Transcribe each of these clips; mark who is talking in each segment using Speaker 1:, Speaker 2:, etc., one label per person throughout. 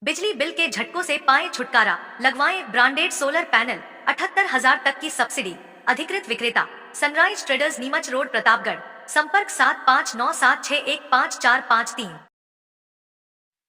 Speaker 1: बिजली बिल के झटकों से पाएं छुटकारा, लगवाएं ब्रांडेड सोलर पैनल, 78,000 तक की सब्सिडी। अधिकृत विक्रेता sunrise traders, Neemuch road, Pratapgarh. संपर्क 7597615453।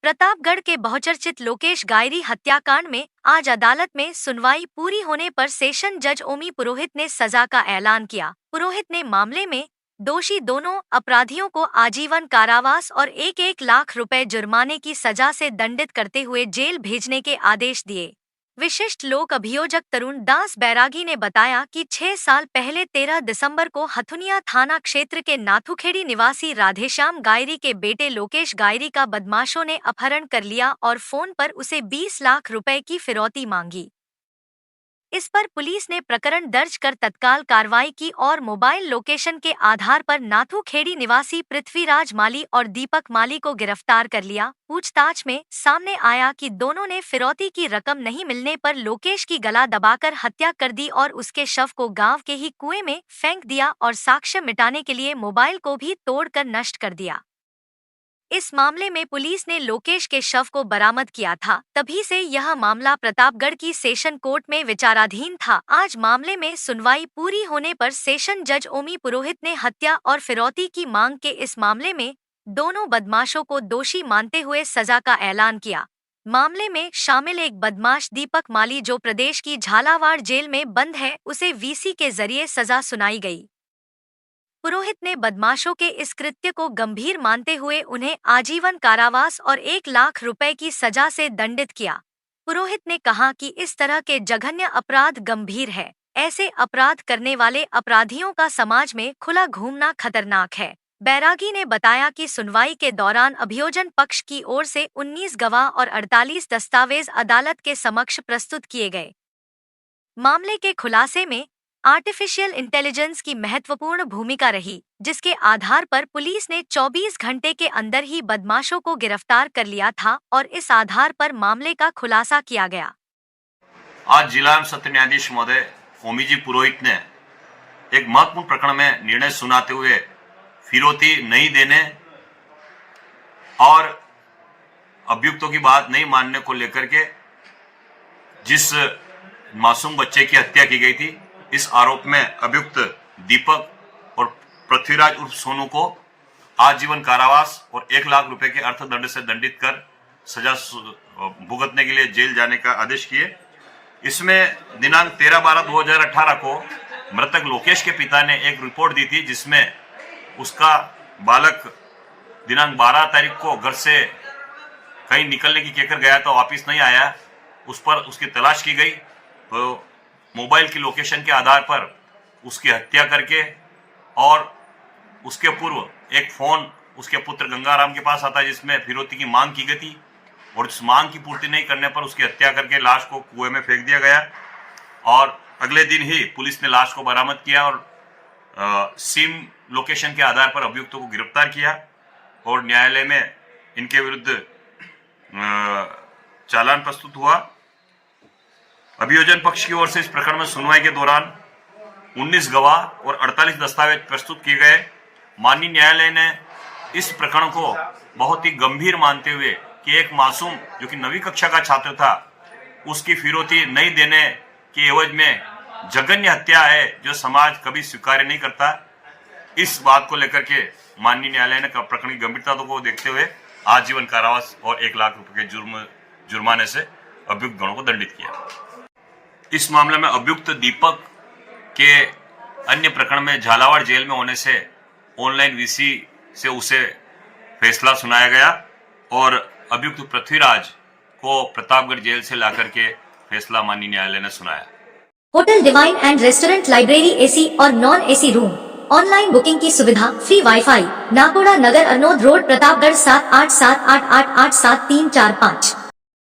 Speaker 1: प्रतापगढ़ के बहुचर्चित लोकेश गायरी हत्याकांड में आज अदालत में सुनवाई पूरी होने पर सेशन जज ओमी पुरोहित ने सजा का ऐलान किया। पुरोहित ने मामले में दोषी दोनों अपराधियों को आजीवन कारावास और 1-1 लाख रुपए जुर्माने की सजा से दंडित करते हुए जेल भेजने के आदेश दिए। विशिष्ट लोक अभियोजक तरुण दास बैरागी ने बताया कि 6 साल पहले 13 दिसंबर को हथुनिया थाना क्षेत्र के नाथुखेड़ी निवासी राधेश्याम गायरी के बेटे लोकेश गायरी का बदमाशों ने अपहरण कर लिया और फोन पर उसे 20 लाख रुपए की फिरौती मांगी। इस पर पुलिस ने प्रकरण दर्ज कर तत्काल कार्रवाई की और मोबाइल लोकेशन के आधार पर नाथुखेड़ी निवासी पृथ्वीराज माली और दीपक माली को गिरफ्तार कर लिया। पूछताछ में सामने आया कि दोनों ने फिरौती की रकम नहीं मिलने पर लोकेश की गला दबाकर हत्या कर दी और उसके शव को गांव के ही कुएं में फेंक दिया और साक्ष्य मिटाने के लिए मोबाइल को भी तोड़कर नष्ट कर दिया। इस मामले में पुलिस ने लोकेश के शव को बरामद किया था। तभी से यह मामला प्रतापगढ़ की सेशन कोर्ट में विचाराधीन था। आज मामले में सुनवाई पूरी होने पर सेशन जज ओमी पुरोहित ने हत्या और फिरौती की मांग के इस मामले में दोनों बदमाशों को दोषी मानते हुए सजा का ऐलान किया। मामले में शामिल एक बदमाश दीपक माली, जो प्रदेश की झालावाड़ जेल में बंद है, उसे वीसी के जरिए सजा सुनाई गई। पुरोहित ने बदमाशों के इस कृत्य को गंभीर मानते हुए उन्हें आजीवन कारावास और 1 लाख रुपए की सजा से दंडित किया। पुरोहित ने कहा कि इस तरह के जघन्य अपराध गंभीर है। ऐसे अपराध करने वाले अपराधियों का समाज में खुला घूमना खतरनाक है। बैरागी ने बताया कि सुनवाई के दौरान अभियोजन पक्ष की ओर से 19 गवाह और 48 दस्तावेज अदालत के समक्ष प्रस्तुत किए गए। मामले के खुलासे में आर्टिफिशियल इंटेलिजेंस की महत्वपूर्ण भूमिका रही, जिसके आधार पर पुलिस ने 24 घंटे के अंदर ही बदमाशों को गिरफ्तार कर लिया था और इस आधार पर मामले का खुलासा किया गया।
Speaker 2: आज जिला सत्र न्यायाधीश महोदय ओमी जी पुरोहित ने एक महत्वपूर्ण प्रकरण में निर्णय सुनाते हुए फिरौती नहीं देने और अभियुक्तों की बात नहीं मानने को लेकर के जिस मासूम बच्चे की हत्या की गई थी, इस आरोप में अभियुक्त दीपक और पृथ्वीराज उर्फ सोनू को आजीवन कारावास और 1 लाख रुपए के अर्थदंड से दंडित कर सजा भुगतने के लिए जेल जाने का आदेश किए। इसमें दिनांक 13/12/2018 को मृतक लोकेश के पिता ने एक रिपोर्ट दी थी, जिसमें उसका बालक दिनांक 12 तारीख को घर से कहीं निकलने की कहकर गया तो वापिस नहीं आया। उस पर उसकी तलाश की गई तो मोबाइल की लोकेशन के आधार पर उसकी हत्या करके और उसके पूर्व एक फोन उसके पुत्र गंगाराम के पास आता है, जिसमें फिरौती की मांग की गई थी और उस मांग की पूर्ति नहीं करने पर उसकी हत्या करके लाश को कुएं में फेंक दिया गया। और अगले दिन ही पुलिस ने लाश को बरामद किया और सिम लोकेशन के आधार पर अभियुक्तों को गिरफ्तार किया और न्यायालय में इनके विरुद्ध चालान प्रस्तुत हुआ। अभियोजन पक्ष की ओर से इस प्रकरण में सुनवाई के दौरान 19 गवाह और 48 दस्तावेज प्रस्तुत किए गए। माननीय न्यायालय ने इस प्रकरण को बहुत ही गंभीर मानते हुए कि एक मासूम जो कि 9वीं कक्षा का छात्र था, उसकी फिरौती नहीं देने के एवज में जघन्य हत्या है जो समाज कभी स्वीकार नहीं करता, इस बात को लेकर के माननीय न्यायालय ने प्रकरण की गंभीरता को देखते हुए आजीवन कारावास और 1 लाख रुपए के जुर्माने से अभियुक्त गणों को दंडित किया। इस मामले में अभियुक्त दीपक के अन्य प्रकरण में झालावाड़ जेल में होने से ऑनलाइन वीसी से उसे फैसला सुनाया गया और अभियुक्त पृथ्वीराज को प्रतापगढ़ जेल से लाकर के फैसला माननीय न्यायालय ने सुनाया।
Speaker 1: Hotel Divine and restaurant, library, AC और non AC room, online booking की सुविधा, free WiFi, Nakoda Nagar, Arnod road, Pratapgarh 7878887345।